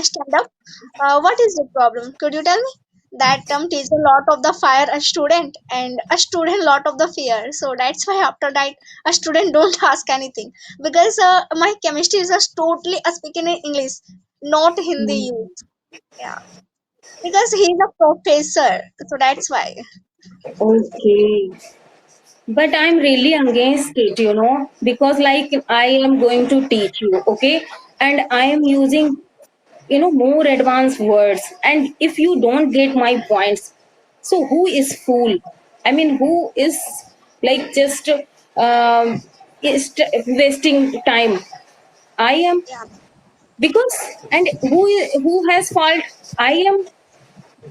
stand up. What is the problem? Could you tell me? That term teaches a lot of the fire a student and a student lot of the fear. So that's why after that a student don't ask anything because my chemistry is just totally speaking in English, not Hindi Mm. use. Yeah, because he's a professor, so that's why. Okay. But I'm really against it, because like I am going to teach you, okay? And I am using, more advanced words. And if you don't get my points, so who is fool? I mean, who is like just is wasting time? I am, Yeah, because, and who has fault? I am,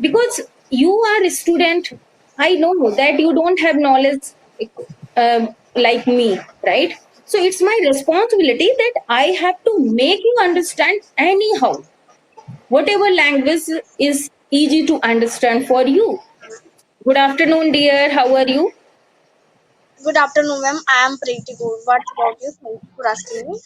because you are a student. I know that you don't have knowledge like me, right? So it's my responsibility that I have to make you understand anyhow, whatever language is easy to understand for you. Good afternoon, dear. How are you? good afternoon, ma'am. I am pretty good. What about you? Thank you for asking me.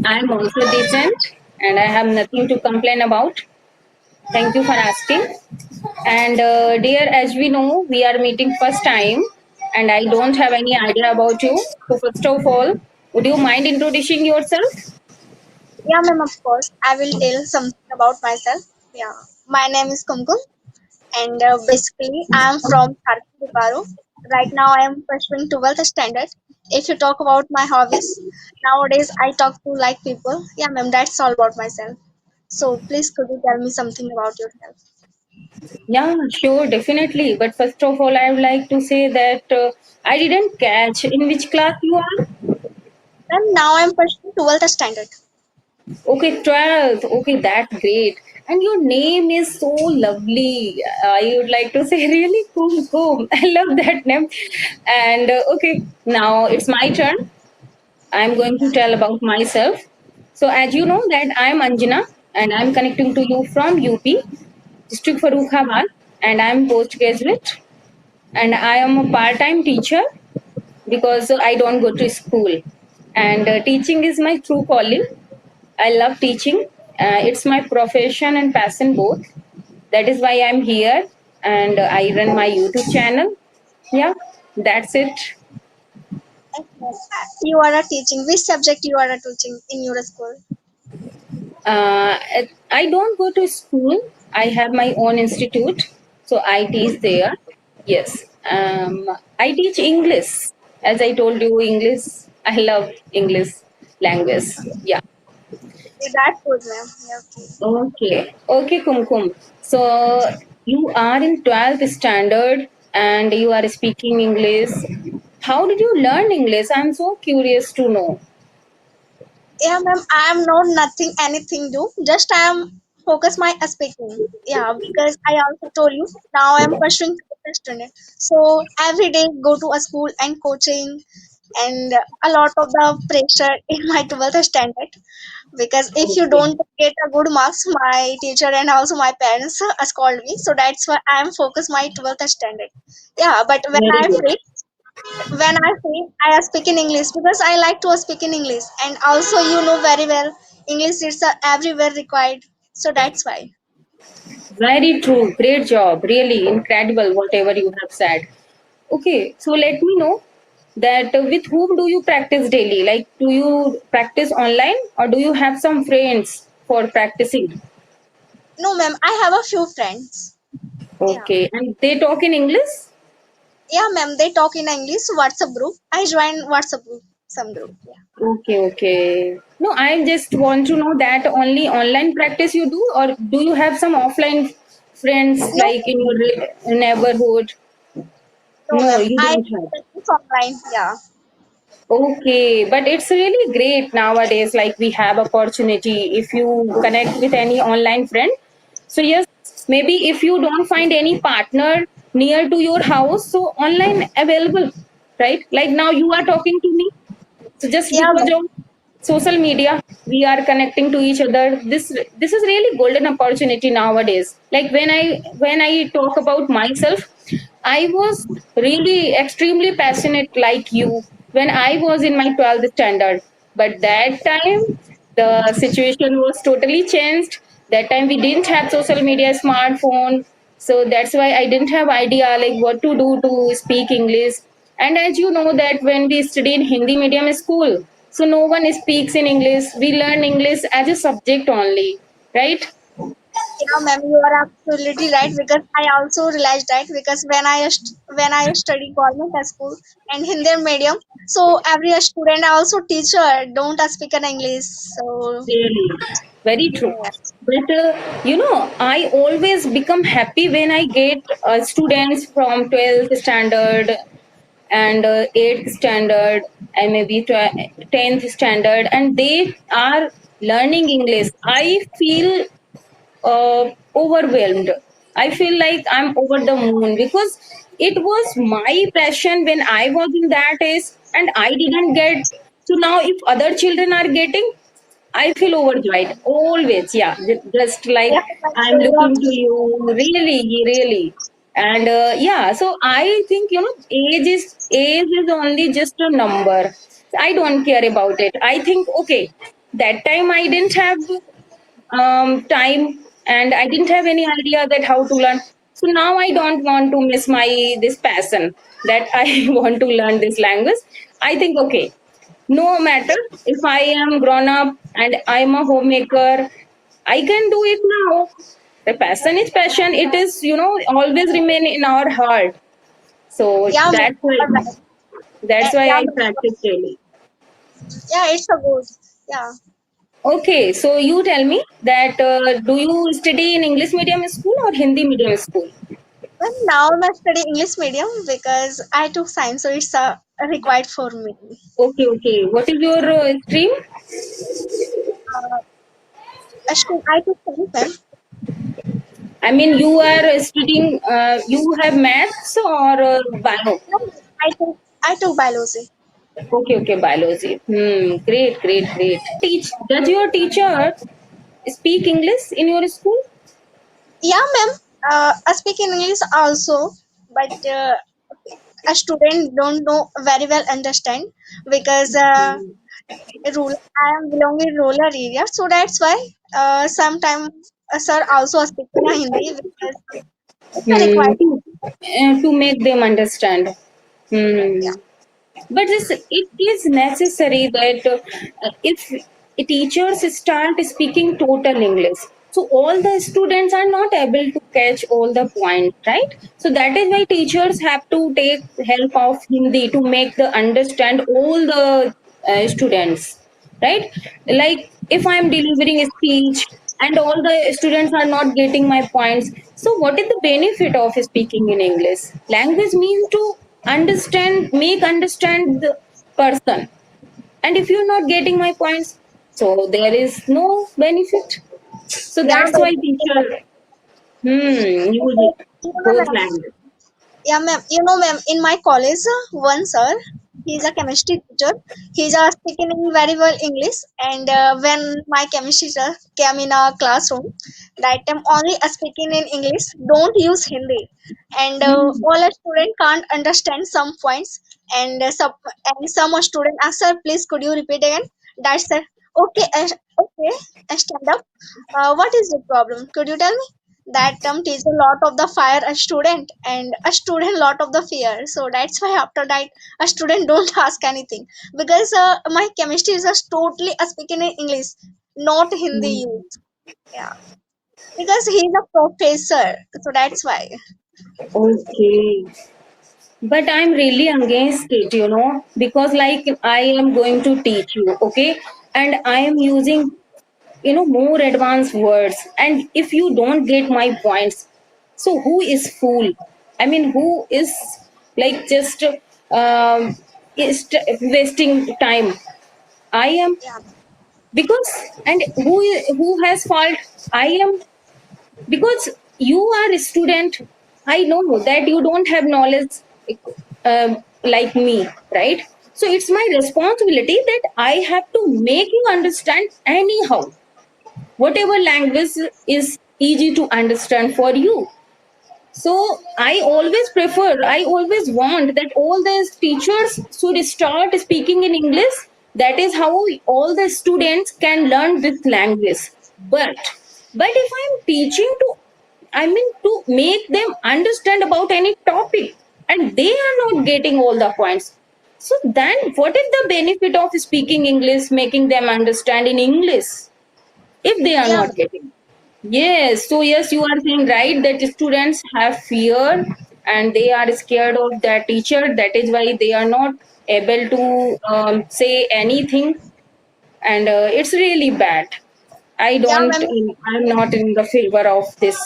I'm also decent, and I have nothing to complain about. Thank you for asking. And dear, as we know, we are meeting first time, and I don't have any idea about you. So first of all, would you mind introducing yourself? Yeah, ma'am, of course. I will tell something about myself. Yeah, my name is Kumkum, and basically, I am from Jharkhand, Bokaro. Right now, I am pursuing 12th standard. If you talk about my hobbies, nowadays I talk to like people. Yeah, ma'am, that's all about myself. So, please, could you tell me something about yourself? Yeah, sure, definitely. But first of all, I would like to say that I didn't catch in which class you are. Ma'am, now I am pursuing 12th standard. Okay, 12th. Okay, that's great. And your name is so lovely. I would like to say really cool, cool. I love that name. And okay, now it's my turn. I'm going to Yeah, tell about myself. So, as you know, that I'm Anjana and I'm connecting to you from UP, District Farrukhabad, and I'm postgraduate. And I am a part-time teacher because I don't go to school. And teaching is my true calling. I love teaching. It's my profession and passion both. That is why I'm here, and I run my YouTube channel. Yeah, that's it. yes, ma'am. You are a teaching. Which subject you are a teaching in your school? Uh, I don't go to school. I have my own institute, so I teach there. Yes, I teach English. As I told you, English. I love English language. Yeah. Yeah, that's good, ma'am. Yeah, okay. Okay. Okay, Kumkum. So you are in 12th standard and you are speaking English. How did you learn English? I'm so curious to know. Yeah, ma'am, I am not nothing anything do. Just I am focus my speaking. Yeah, because I also told you now I am pursuing student. So every day go to a school and coaching and a lot of the pressure in my 12th standard because if you Okay. don't get a good marks my teacher and also my parents scold me, so that's why I am focus my 12th standard. Yeah, but when Very I good. free, when I say I speak in English because I like to speak in English, and also you know very well English is everywhere required, so that's why. Very true. Great job. Really incredible, whatever you have said. Okay, so let me know that with whom do you practice daily? Like, do you practice online or do you have some friends for practicing? No, ma'am, I have a few friends. Yeah, Okay, and they talk in English? yeah, ma'am, they talk in English. WhatsApp group. I join WhatsApp group, some group. Yeah. Okay, okay. No, I just want to know that only online practice you do, or do you have some offline friends No, like in your neighborhood? no, No, ma'am, you I don't have. practice online. Yeah. Okay, but it's really great nowadays. Like we have opportunity if you connect with any online friend. So yes, maybe if you don't find any partner near to your house, so online available, right? Like now you are talking to me. So just Yeah, because ma'am. of social media, we are connecting to each other. This is really golden opportunity nowadays. Like when I talk about myself, I was really extremely passionate like you when I was in my 12th standard. But that time the situation was totally changed. That time we didn't have social media, smartphone, so that's why I didn't have idea like what to do to speak English. And as you know that when we study in Hindi medium school, so no one speaks in English, we learn English as a subject only, right? Yeah, ma'am, you are absolutely right because I also realized that because when I study government school and Hindi medium, so every student also teacher don't speak in English. So Really, very true. yeah, But I always become happy when I get students from 12th standard and 8th standard and maybe 10th standard, and they are learning English. I feel overwhelmed. I feel like I'm over the moon because it was my passion when I was in that age and I didn't get. So now, if other children are getting, I feel overjoyed. Always, yeah. Just like yeah, like, I'm looking to you, really, really. And yeah, so I think age is only just a number. I don't care about it. I think okay, that time I didn't have time and I didn't have any idea that how to learn. So now I don't want to miss my this passion that I want to learn this language. I think okay, no matter if I am grown up and I'm a homemaker, I can do it now. The passion is passion. It is always remain in our heart. So yeah, ma'am, that's you why are right. Yeah, I ma'am, practice daily. yeah, it's a good. Yeah, Okay, so you tell me that do you study in English medium school or Hindi medium school? well, now I'm studying English medium because I took science, so it's required for me. Okay, okay. What is your stream? Uh, I took science, ma'am. I mean, you are studying, you have maths or bio? No, I took biology. Okay, okay, biology. Great, great, great. Does your teacher speak English in your school? Yeah, ma'am. I speak in English also, but a student don't know very well understand because I am belonging rural area, so that's why sometimes sir also speak in Hindi because it's a Hmm, required. to make them understand. Yeah, Hmm. But it is necessary that if teachers start speaking total English, so all the students are not able to catch all the points, right? So that is why teachers have to take help of Hindi to make the understand all the students, right? Like if I am delivering a speech and all the students are not getting my points, so what is the benefit of speaking in English? Language means to understand the person, and if you're not getting my points, so there is no benefit. So yeah, that's why ma'am. teacher use it, You know, those ma'am. language. Yeah, ma'am. You know, ma'am, in my college, one sir, he's a chemistry teacher. He's speaking in very well English. And when my chemistry teacher came in our classroom, that time only speaking in English, don't use Hindi. And Hmm. all a student can't understand some points. And some student asked, sir, please could you repeat again? That's sir. Okay, okay, stand up. What is the problem? Could you tell me? That term teaches a lot of the fire a student and a student lot of the fear, so that's why after that a student don't ask anything because my chemistry is just totally speaking in English, not Hindi use. Yeah, because he's a professor, so that's why. Okay, but I'm really against it, because like I am going to teach you, okay, and I am using more advanced words, and if you don't get my points, so who is fool? I mean, who is like just is wasting time? I am, Yeah, because, and who has fault? I am, because you are a student. I know that you don't have knowledge like me, right? So it's my responsibility that I have to make you understand anyhow, whatever language is easy to understand for you. So I always want that all the teachers should start speaking in English. That is how all the students can learn this language. But But if I'm teaching to, I mean, to make them understand about any topic, and they are not getting all the points, so then what is the benefit of speaking English, making them understand in English, if they are Yeah, not getting? Yes, so yes, you are saying right that students have fear and they are scared of their teacher. That is why they are not able to say anything, and it's really bad. I yeah, don't, ma'am. I'm not in the favor of this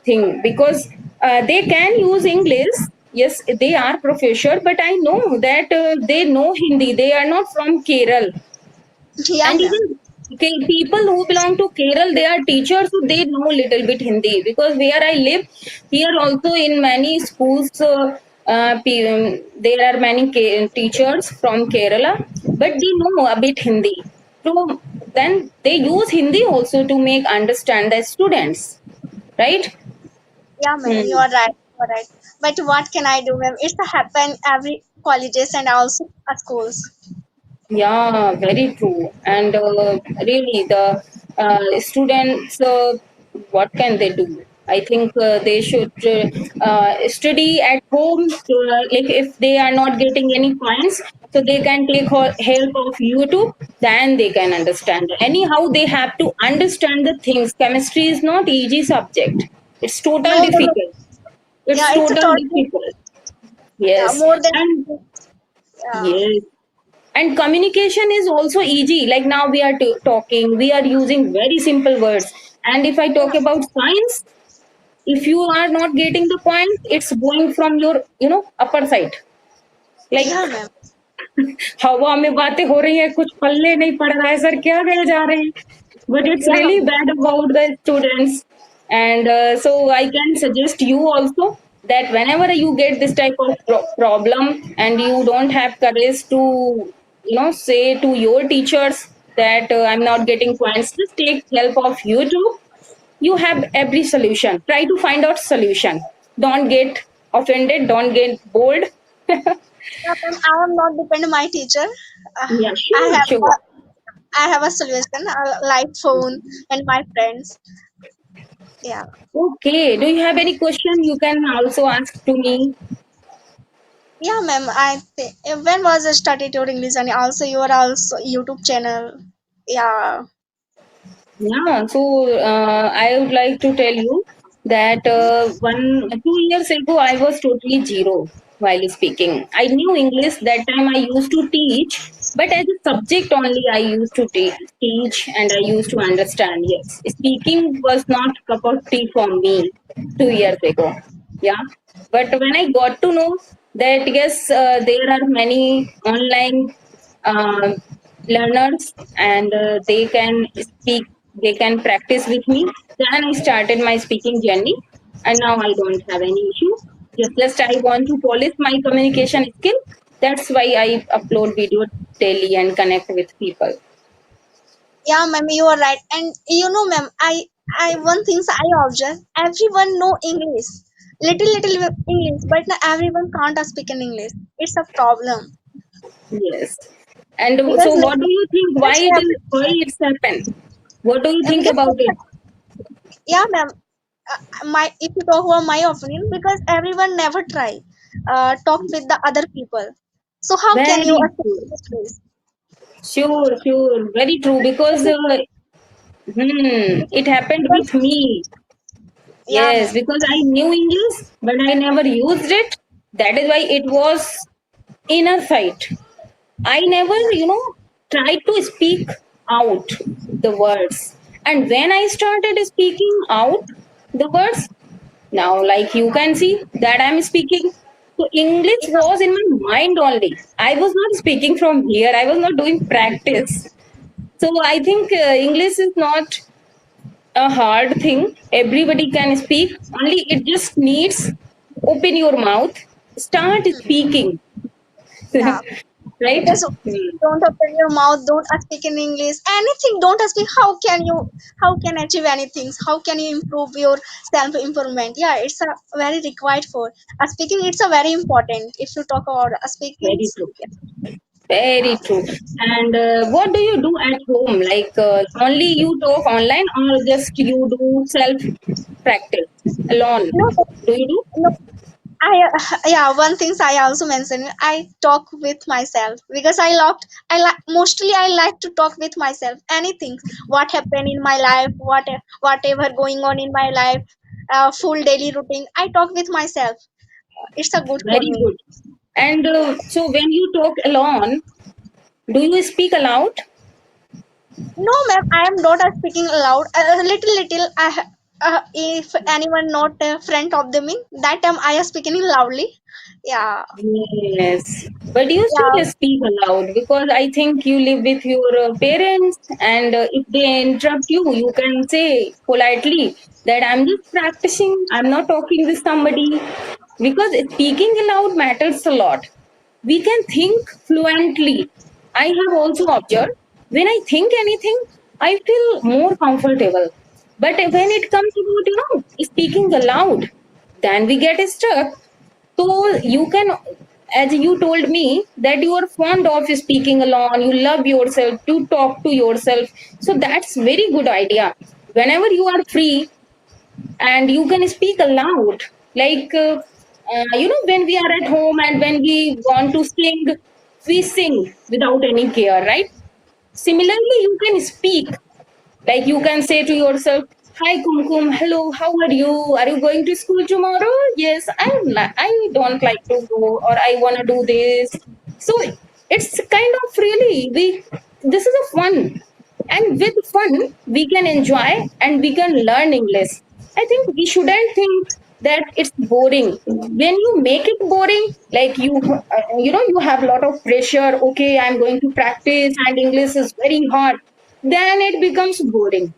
thing, because they can use English. Yes, they are professor, but I know that they know Hindi. They are not from Kerala, Yeah, and ma'am. even people who belong to Kerala, they are teachers, so they know little bit Hindi. Because where I live, here also in many schools, there are many teachers from Kerala, but they know a bit Hindi. So then they use Hindi also to make understand the students, right? Yeah, ma'am. You Hmm. are right. You are right. But what can I do, ma'am? It's a happen every colleges and also at schools. Yeah, very true. And really, the students, what can they do? I think they should study at home. Like if they are not getting any points, so they can take help of YouTube. Then they can understand. Anyhow, they have to understand the things. Chemistry is not easy subject. It's total No, no, no. difficult. It's Yeah, it's a total total. difficult. Yeah, Yes, more than. and Yeah, yes, and communication is also easy. Like now we are talking, we are using very simple words. And if I yeah, talk about science, if you are not getting the point, it's going from your, upper side. Like yeah, ma'am. हवा में बातें हो रही है, कुछ पल्ले नहीं पड़ रहा है सर, क्या गए जा रहे हैं. But it's Yeah, really bad about the students. And so I can suggest you also that whenever you get this type of problem and you don't have courage to say to your teachers that I'm not getting points, just take help of YouTube. You have every solution. Try to find out solution. Don't get offended, don't get bored. yeah, ma'am. I am not depend on my teacher. Uh, Yeah, I sure, have a, sure. I have a solution. Like phone and my friends. Yeah. Okay. Do you have any question? You can also ask to me. Yeah, ma'am. When was I started your English and also your also YouTube channel? Yeah. Yeah. So I would like to tell you that 2 years ago I was totally zero while speaking. I knew English that time. I used to teach, but as a subject only I used to teach, and I used to understand. Yes, speaking was not cup of tea for me 2 years ago. Yeah, but when I got to know that yes, there are many online uh, learners, and they can speak, they can practice with me. Then I started my speaking journey, and now I don't have any issue. Just I want to polish my communication skill. That's why I upload video daily and connect with people. Yeah, ma'am, you are right. And you know, ma'am, I one things I observe. Everyone know English, little English, but not everyone can't speak in English. It's a problem Yes. And because so what do you think, why just it is, why it's happened? What do you think because about it? yeah, ma'am. My if you talk about my opinion, because everyone never try talk with the other people. So how can you Very speak true. English? Sure, sure. Very true. Because it happened Because with me. yeah, Yes, ma'am. because I knew English, but I never used it. That is why it was inner sight. I never, Yeah, tried to speak out the words. And when I started speaking out the words, now, like you can see that I'm speaking. So English yeah, was in my mind only. I was not speaking from here. I was not doing practice. So I think English is not a hard thing. Everybody can speak. Only it just needs open your mouth, start speaking. yeah. Right? Just Hmm. don't open your mouth, don't speak in English, anything, don't speak. How can achieve anything? How can you improve your self improvement? Yeah, it's a very required for speaking. It's a very important if you talk about speaking. Very true. Yeah, Very true. And what do you do at home? Like only you talk online or just you do self practice alone? No, Do you do? no, I yeah, one thing I also mentioned, I talk with myself because I like mostly I like to talk with myself. Anything, what happened in my life, whatever going on in my life, full daily routine. I talk with myself. It's a good for Very me. good. And so when you talk alone, do you speak aloud? No, ma'am, I am not speaking loud. Little. If anyone not front of the me, that time I am speaking loudly. Yeah, Yes, but you yeah, should speak aloud because I think you live with your parents, and if they interrupt you, you can say politely that I'm just practicing, I'm not talking with somebody. Because speaking aloud matters a lot. We can think fluently. I have also observed when I think anything, I feel more comfortable. But when it comes about, speaking aloud, then we get stuck. So you can, as you told me, that you are fond of speaking alone, you love yourself to talk to yourself. So that's very good idea. Whenever you are free and you can speak aloud, like when we are at home and when we want to sing, we sing without any care, right? Similarly, you can speak like you can say to yourself, "Hi Kumkum, hello, how are you? Are you going to school tomorrow?" Yes, I don't like to go, or I want to do this. So it's kind of really we. This is a fun, and with fun we can enjoy and we can learn English. I think we shouldn't think that it's boring. When you make it boring, like you have a lot of pressure. Okay, I'm going to practice, and English is very hard, then it becomes boring.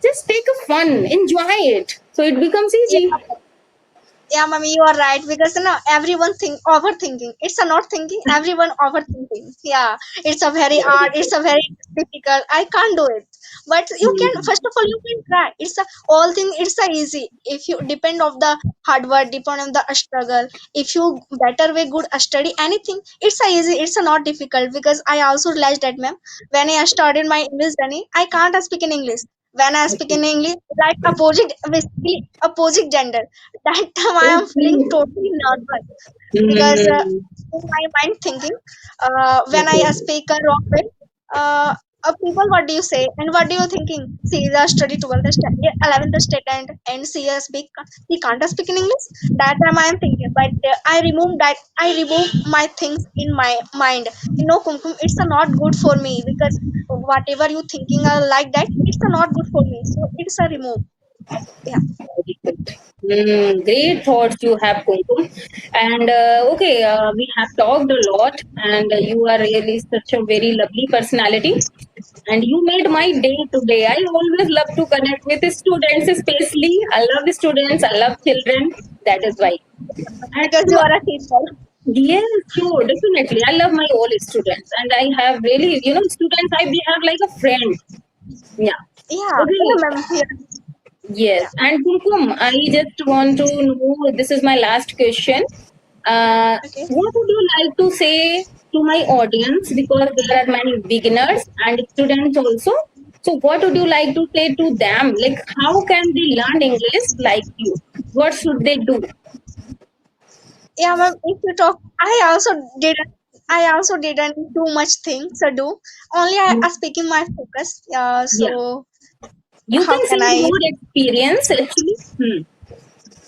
Just take a fun, enjoy it. So it becomes yeah. easy. Yeah, mommy, you are right because everyone think overthinking. It's a not thinking. Everyone overthinking. Yeah, it's a very hard. It's a very difficult. I can't do it. But you can. Hmm. First of all, you can try. It's a all thing. It's a easy. If you depend of the hard work, depend on the struggle. If you better way good study anything, it's a easy. It's a not difficult because I also realized that, ma'am, when I started my English journey, I can't speak in English. When I speak in English, like opposite, basically opposite gender, that time I am feeling Okay. totally nervous because Hmm. in my mind thinking when I Okay. speak a wrong way, uh, people what do you say and what do you thinking? See the study 12th yeah, 11th student and see us speak, he can't speak in English. That time I am thinking, but I remove my things in my mind. Kumkum, it's not good for me because whatever you thinking like that, it's not good for me, so it's a remove. Yeah. Very good. Great thoughts you have, Kumkum. And okay, we have talked a lot, and you are really such a very lovely personality. And you made my day today. I always love to connect with the students, especially. I love students, I love children. That is why. And Because you so are a teacher. yes, sure, definitely. I love my all students, and I have really, students I behave like a friend. Yeah. Yeah, Okay. yeah, ma'am. Yeah, Yes. yeah. And Kumkum, I just want to know. This is my last question. Okay. What would you like to say to my audience? Because there are many beginners and students also. So, what would you like to say to them? Like, how can they learn English like you? What should they do? Yeah, ma'am. If you talk, I also didn't do much things to do. Only I speaking my focus. Yeah. Yeah. So You how can say can I? your experience actually.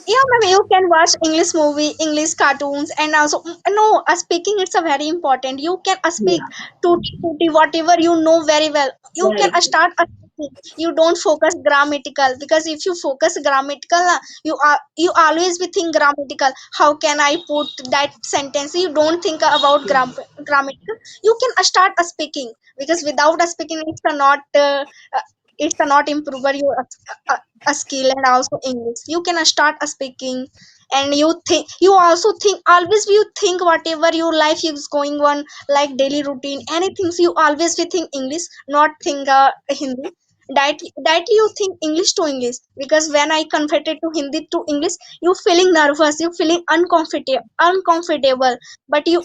Yeah, ma'am, you can watch English movie, English cartoons, and also no, speaking it's a very important. You can speak Yeah. tutti whatever you know very well. You can Right. start speaking. You don't focus grammatical because if you focus grammatical, you always be think grammatical. How can I put that sentence? You don't think about grammatical. You can start speaking because without speaking, it's a not improve your a skill and also English. You can start speaking, and you also think always you think whatever your life is going on like daily routine anything. So you always we think English, not think Hindi. Directly you think English to English, because when I converted to Hindi to English, you feeling nervous, you feeling uncomfortable, but you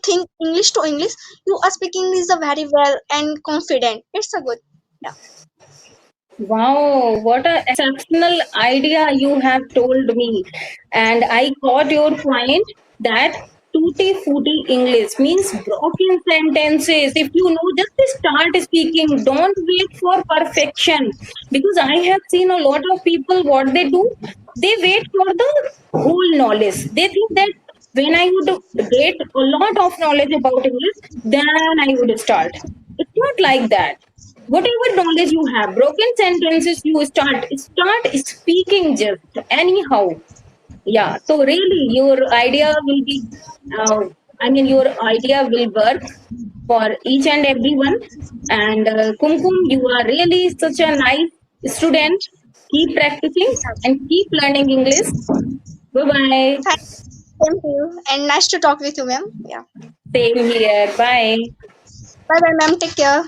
think English to English, you are speaking English very well and confident. It's a good. Yeah. Wow, what a exceptional idea you have told me. And I got your point that tutti frutti English means broken sentences. If you know, just start speaking. Don't wait for perfection. Because I have seen a lot of people, what they do, they wait for the whole knowledge. They think that when I would get a lot of knowledge about English, then I would start. It's not like that. Whatever knowledge you have, broken sentences, you start speaking just anyhow. Yeah, so really your idea will be uh, your idea will work for each and everyone. And Kumkum, you are really such a nice student. Keep practicing and keep learning English. Bye bye. Thank Same to you, and nice to talk with you, ma'am. Yeah. Same here. Bye. Bye bye, ma'am. Take care.